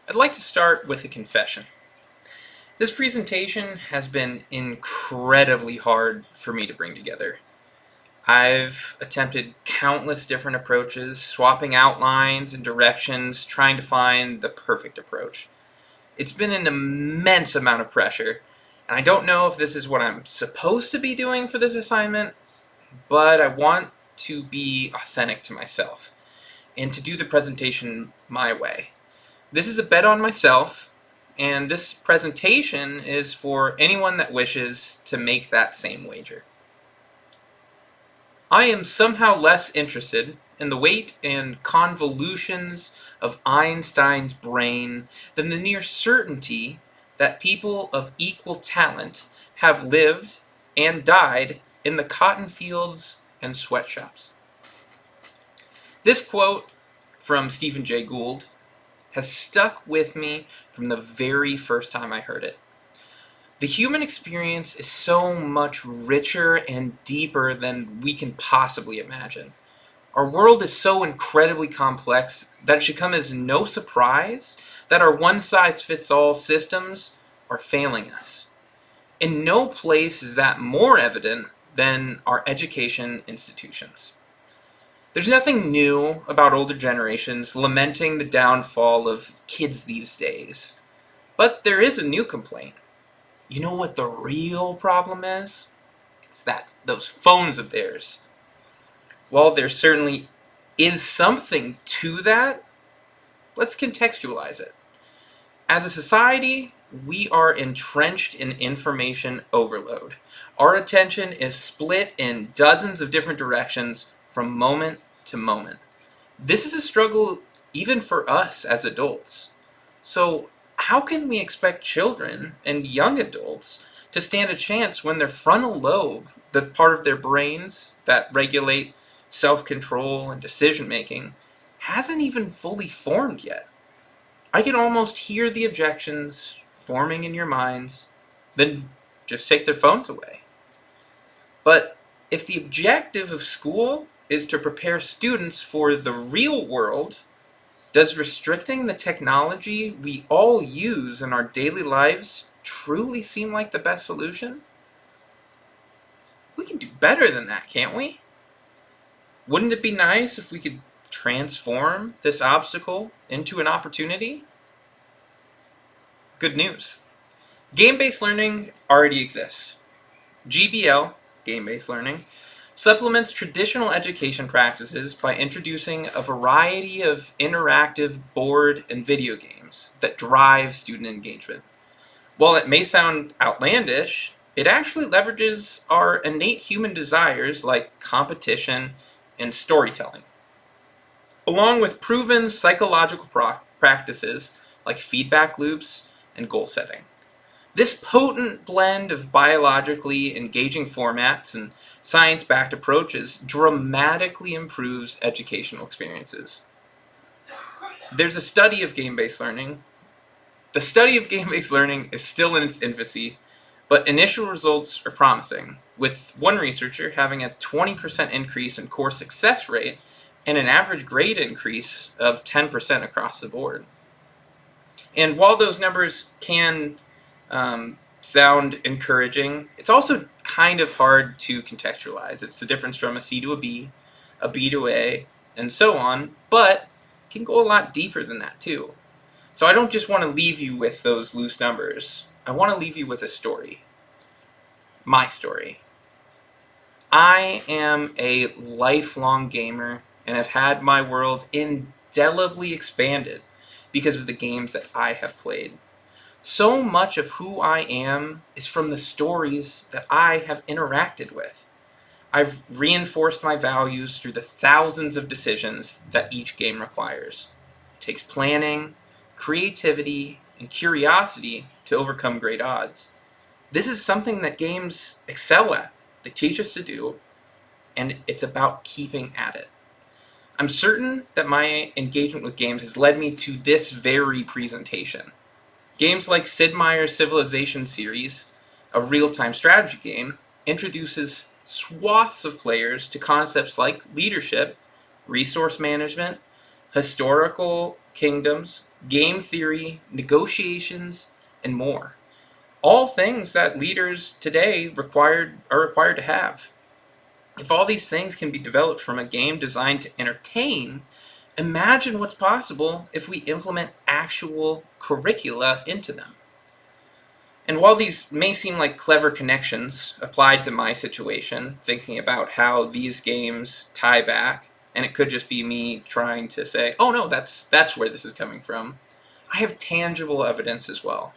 I'd like to start with a confession. This presentation has been incredibly hard for me to bring together. I've attempted countless different approaches, swapping outlines and directions, trying to find the perfect approach. It's been an immense amount of pressure, and I don't know if this is what I'm supposed to be doing for this assignment, but I want to be authentic to myself and to do the presentation my way. This is a bet on myself, and this presentation is for anyone that wishes to make that same wager. I am somehow less interested in the weight and convolutions of Einstein's brain than the near certainty that people of equal talent have lived and died in the cotton fields and sweatshops. This quote from Stephen Jay Gould has stuck with me from the very first time I heard it. The human experience is so much richer and deeper than we can possibly imagine. Our world is so incredibly complex that it should come as no surprise that our one-size-fits-all systems are failing us. In no place is that more evident than our education institutions. There's nothing new about older generations lamenting the downfall of kids these days. But there is a new complaint. You know what the real problem is? It's those phones of theirs. While there certainly is something to that, let's contextualize it. As a society, we are entrenched in information overload. Our attention is split in dozens of different directions from moment to moment. This is a struggle even for us as adults. So how can we expect children and young adults to stand a chance when their frontal lobe, the part of their brains that regulate self-control and decision-making, hasn't even fully formed yet? I can almost hear the objections forming in your minds. Then just take their phones away. But if the objective of school is to prepare students for the real world, does restricting the technology we all use in our daily lives truly seem like the best solution? We can do better than that, can't we? Wouldn't it be nice if we could transform this obstacle into an opportunity? Good news. Game-based learning already exists. GBL, game-based learning, supplements traditional education practices by introducing a variety of interactive board and video games that drive student engagement. While it may sound outlandish, it actually leverages our innate human desires like competition and storytelling, along with proven psychological practices like feedback loops and goal setting. This potent blend of biologically engaging formats and science-backed approaches dramatically improves educational experiences. There's a study of game-based learning. The study of game-based learning is still in its infancy, but initial results are promising, with one researcher having a 20% increase in course success rate and an average grade increase of 10% across the board. And while those numbers can sound encouraging, it's also kind of hard to contextualize. It's the difference from a C to a B to A, and so on, but it can go a lot deeper than that too. So I don't just want to leave you with those loose numbers. I want to leave you with a story. My story. I am a lifelong gamer and have had my world indelibly expanded because of the games that I have played. So much of who I am is from the stories that I have interacted with. I've reinforced my values through the thousands of decisions that each game requires. It takes planning, creativity, and curiosity to overcome great odds. This is something that games excel at. They teach us to do, and it's about keeping at it. I'm certain that my engagement with games has led me to this very presentation. Games like Sid Meier's Civilization series, a real-time strategy game, introduces swaths of players to concepts like leadership, resource management, historical kingdoms, game theory, negotiations, and more. All things that leaders today are required to have. If all these things can be developed from a game designed to entertain, imagine what's possible if we implement actual curricula into them. And while these may seem like clever connections applied to my situation, thinking about how these games tie back, and it could just be me trying to say, oh no, that's where this is coming from, I have tangible evidence as well.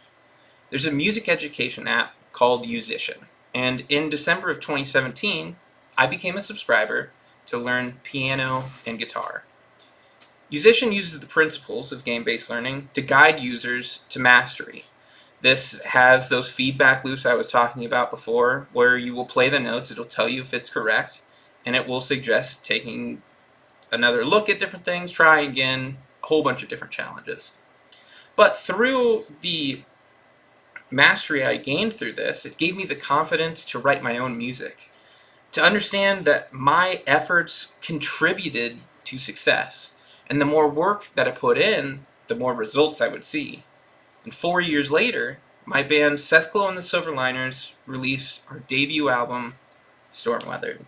There's a music education app called Musician, and in December of 2017, I became a subscriber to learn piano and guitar. Musician uses the principles of game-based learning to guide users to mastery. This has those feedback loops I was talking about before, where you will play the notes, it'll tell you if it's correct, and it will suggest taking another look at different things, try again, a whole bunch of different challenges. But through the mastery I gained through this, it gave me the confidence to write my own music, to understand that my efforts contributed to success, and the more work that I put in, the more results I would see. And 4 years later, my band Sethglow and the Silverliners released our debut album, Storm Weathered.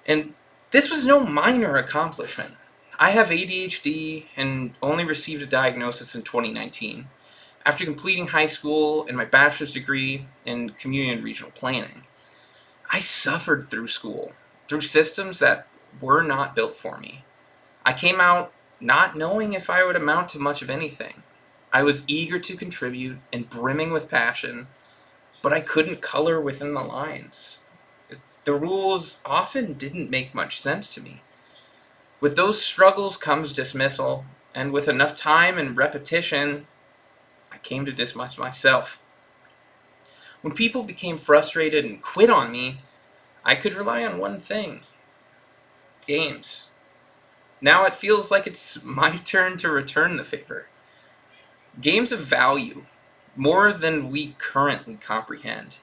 And this was no minor accomplishment. I have ADHD and only received a diagnosis in 2019, after completing high school and my bachelor's degree in community and regional planning. I suffered through school, through systems that were not built for me. I came out not knowing if I would amount to much of anything. I was eager to contribute and brimming with passion, but I couldn't color within the lines. The rules often didn't make much sense to me. With those struggles comes dismissal, and with enough time and repetition, I came to dismiss myself. When people became frustrated and quit on me, I could rely on one thing: games. Now it feels like it's my turn to return the favor. Games of value, more than we currently comprehend.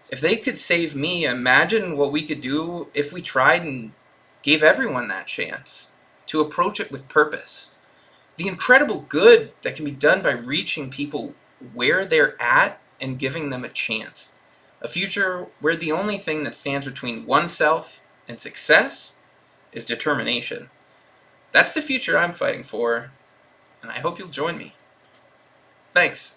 If they could save me, imagine what we could do if we tried and gave everyone that chance to approach it with purpose. The incredible good that can be done by reaching people where they're at and giving them a chance. A future where the only thing that stands between oneself and success is determination. That's the future I'm fighting for, and I hope you'll join me. Thanks.